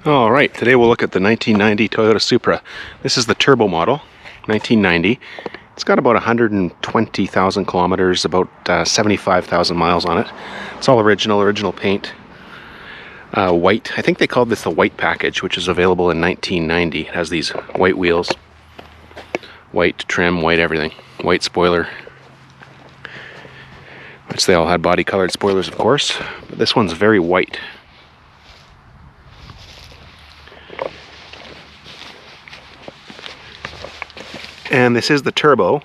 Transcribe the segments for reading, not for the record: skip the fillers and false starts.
All right, today we'll look at the 1990 Toyota Supra. This is the turbo model, 1990. It's got about 120,000 kilometers, about 75,000 miles on it. It's all original paint. White. I think they called this the white package, which is available in 1990. It has these white wheels, white trim, white everything, white spoiler. Which they all had body colored spoilers, of course. But this one's very white. And this is the turbo,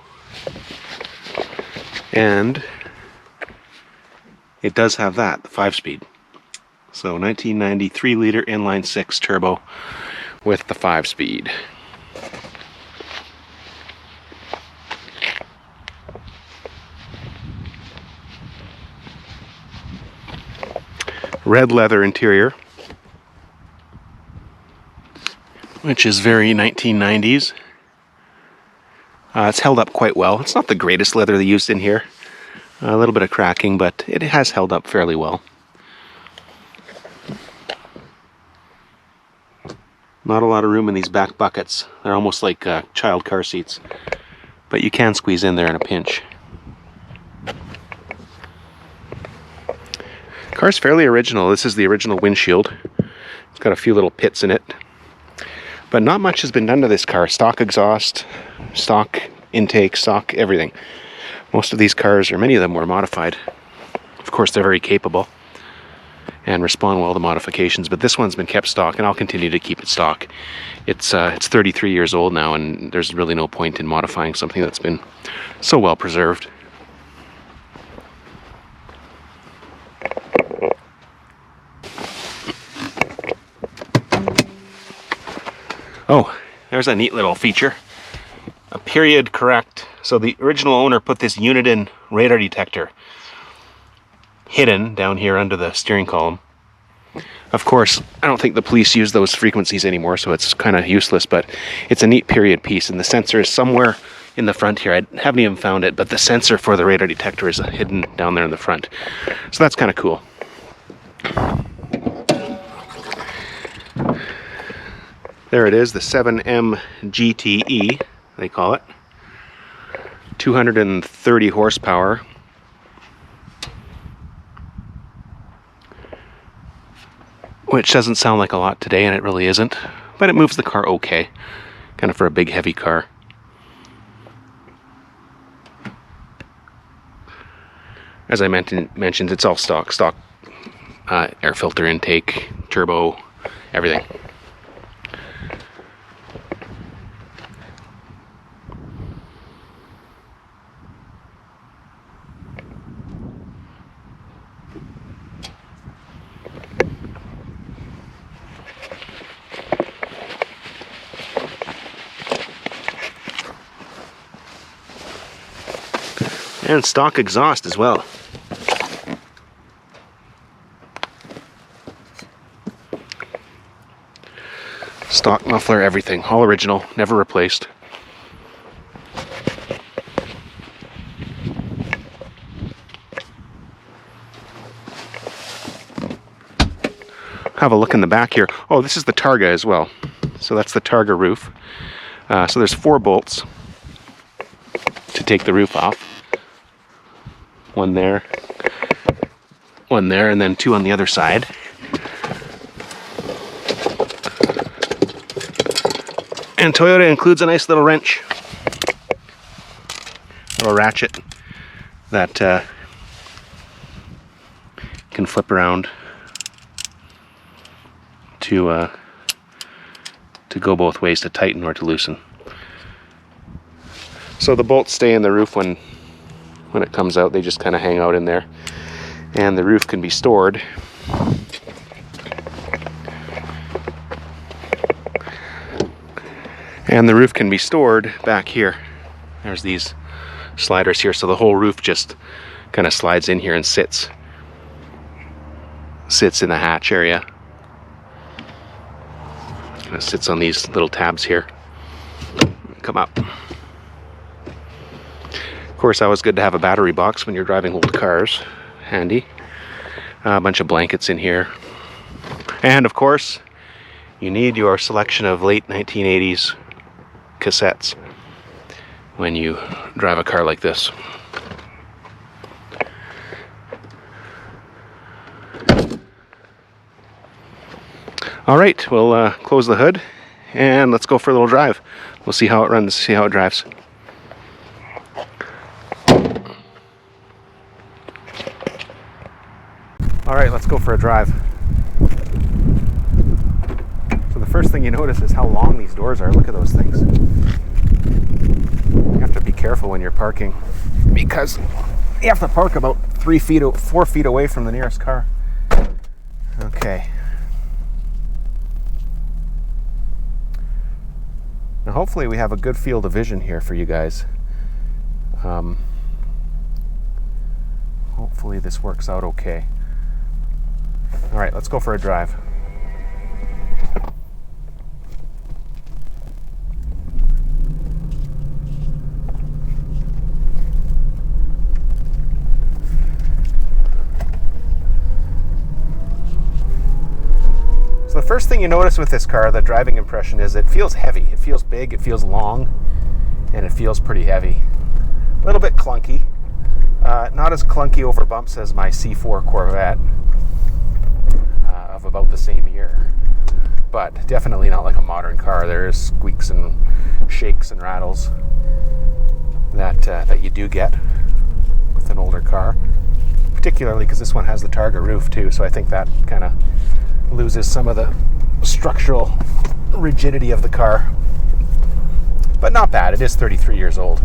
and it does have that, the 5-speed. So 1990 3-liter inline 6 turbo with the 5-speed. Red leather interior, which is very 1990s. It's held up quite well. It's not the greatest leather they used in here. A little bit of cracking, but it has held up fairly well. Not a lot of room in these back buckets. They're almost like child car seats. But you can squeeze in there in a pinch. Car's fairly original. This is the original windshield. It's got a few little pits in it. But not much has been done to this car. Stock exhaust, stock intake, stock everything. Most of these cars, or many of them, were modified. Of course, they're very capable and respond well to modifications, but this one's been kept stock, and I'll continue to keep it stock. It's 33 years old now, and there's really no point in modifying something that's been so well preserved. Oh, there's a neat little feature. A period correct. So the original owner put this unit-in radar detector hidden down here under the steering column. Of course, I don't think the police use those frequencies anymore, so it's kind of useless, but it's a neat period piece, and the sensor is somewhere in the front here. I haven't even found it, but the sensor for the radar detector is hidden down there in the front. So that's kind of cool. There it is, the 7M GTE, they call it. 230 horsepower. Which doesn't sound like a lot today, and it really isn't. But it moves the car okay. Kind of for a big, heavy car. As I mentioned, it's all stock air filter intake, turbo, everything. And stock exhaust as well. Stock muffler, everything. All original, never replaced. Have a look in the back here. Oh, this is the targa as well. So that's the targa roof. So there's 4 bolts to take the roof off. One there, and then 2 on the other side. And Toyota includes a nice little wrench, or a ratchet that can flip around to go both ways, to tighten or to loosen. So the bolts stay in the roof when it comes out. They just kind of hang out in there, and the roof can be stored back here. There's these sliders here, so the whole roof just kind of slides in here and sits in the hatch area. Kind of sits on these little tabs here. Come up. Of course, always good to have a battery box when you're driving old cars. Handy. A bunch of blankets in here. And of course, You need your selection of late 1980s cassettes when you drive a car like this. All right, we'll close the hood and let's go for a little drive. We'll see how it runs, see how it drives. All right, let's go for a drive. So the first thing you notice is how long these doors are. Look at those things. You have to be careful when you're parking because you have to park about 4 feet away from the nearest car. Okay. Now hopefully we have a good field of vision here for you guys. Hopefully this works out okay. All right, let's go for a drive. So the first thing you notice with this car, the driving impression, is it feels heavy. It feels big, it feels long, and it feels pretty heavy. A little bit clunky. Not as clunky over bumps as my C4 Corvette of about the same year. But definitely not like a modern car. There's squeaks and shakes and rattles that you do get with an older car. Particularly because this one has the Targa roof too, so I think that kind of loses some of the structural rigidity of the car. But not bad. It is 33 years old.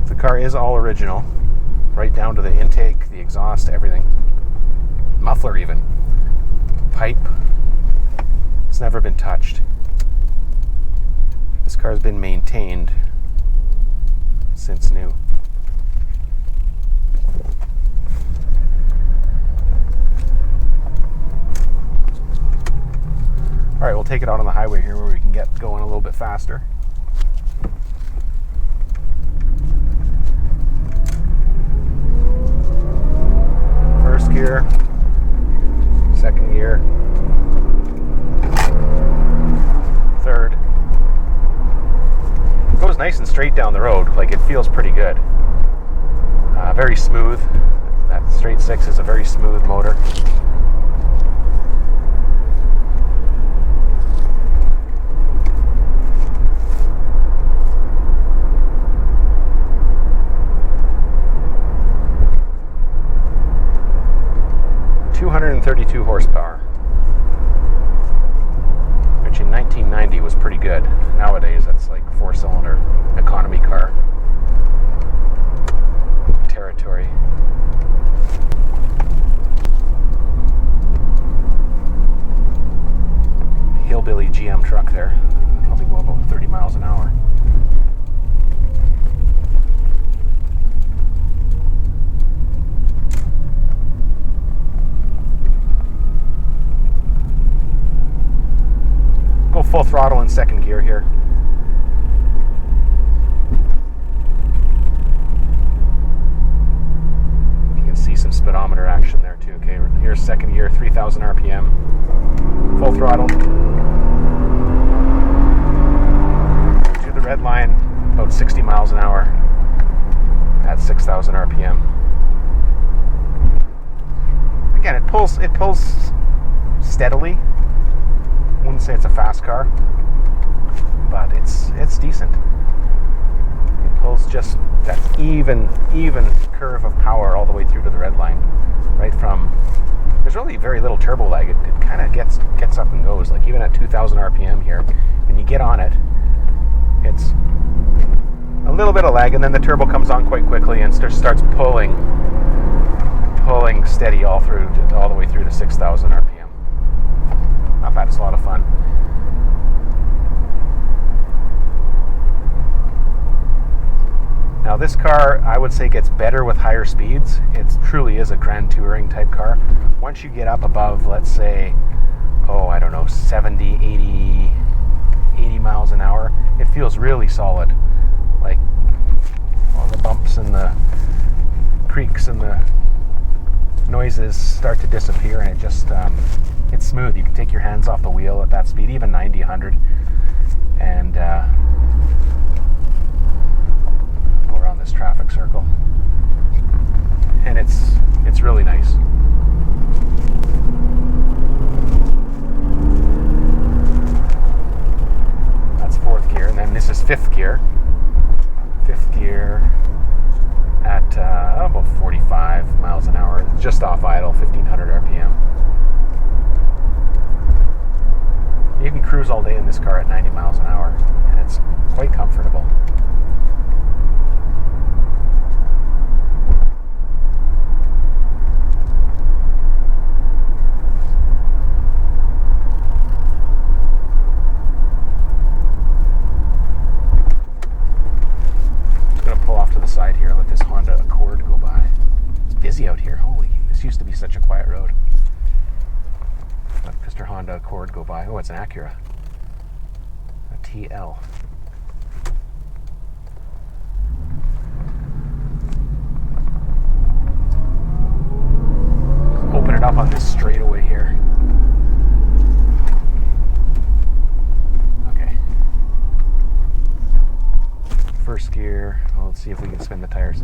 The car is all original, right down to the intake, the exhaust, everything. Muffler even. Pipe. It's never been touched. This car's been maintained since new. All right, we'll take it out on the highway here where we can get going a little bit faster. First gear, second gear, third. It goes nice and straight down the road, like it feels pretty good. Very smooth. That straight six is a very smooth motor. .232 horsepower, which in 1990 was pretty good. Nowadays, that's like 4-cylinder economy car territory. Hillbilly GM truck there. Probably go about 30 miles an hour. Go full throttle in second gear here. You can see some speedometer action there too. Okay, here's second gear, 3,000 RPM. Full throttle. To the red line, about 60 miles an hour at 6,000 RPM. Again, it pulls steadily. Wouldn't say it's a fast car, but it's decent. It pulls just that even curve of power all the way through to the red line. Right from, there's really very little turbo lag. It kind of gets up and goes. Like even at 2,000 RPM here, when you get on it, it's a little bit of lag, and then the turbo comes on quite quickly and starts pulling steady all the way through to 6,000 RPM. Not bad. It's a lot of fun. Now this car, I would say, gets better with higher speeds. It truly is a grand touring type car. Once you get up above, let's say, 70, 80 miles an hour, it feels really solid. Like all the bumps and the creaks and the noises start to disappear, and it just it's smooth. You can take your hands off the wheel at that speed, even 90, 100, and go around this traffic circle, and it's really nice. That's fourth gear, and then this is fifth gear. Fifth gear at about 45 miles an hour, just off idle, 1500 RPM. You can cruise all day in this car at 90 miles an hour, and it's quite comfortable. Side here, let this Honda Accord go by. It's busy out here. Holy, this used to be such a quiet road. Let Mr. Honda Accord go by. Oh, it's an Acura. A TL. Open it up on this straightaway here. Okay. First gear. Well, let's see if we can spin the tires.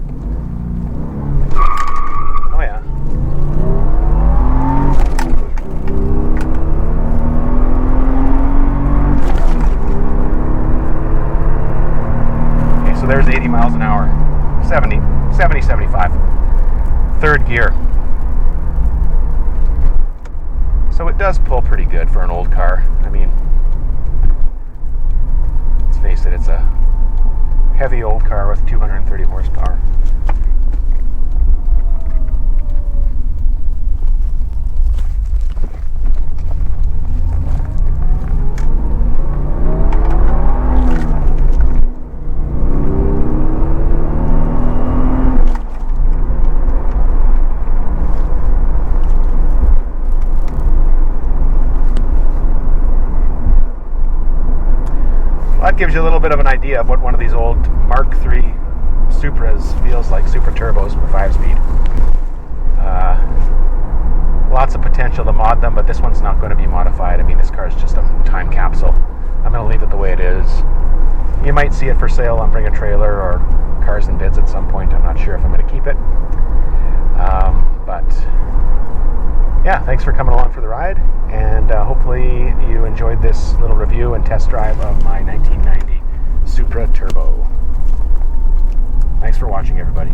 Oh yeah. Okay, so there's 80 miles an hour. 70, 75. Third gear. So it does pull pretty good for an old car. I mean, let's face it, it's a heavy old car with 230 horsepower. Well, that gives you a little bit of an idea of what one of these old Mark III Supras feels like, Supra Turbos for 5-speed. Lots of potential to mod them, but this one's not going to be modified. I mean, this car is just a time capsule. I'm going to leave it the way it is. You might see it for sale on Bring a Trailer or Cars and Bids at some point. I'm not sure if I'm going to keep it. But yeah, thanks for coming along for the ride, and hopefully you enjoyed this little review and test drive of my 1990 Supra Turbo. Thanks for watching, everybody.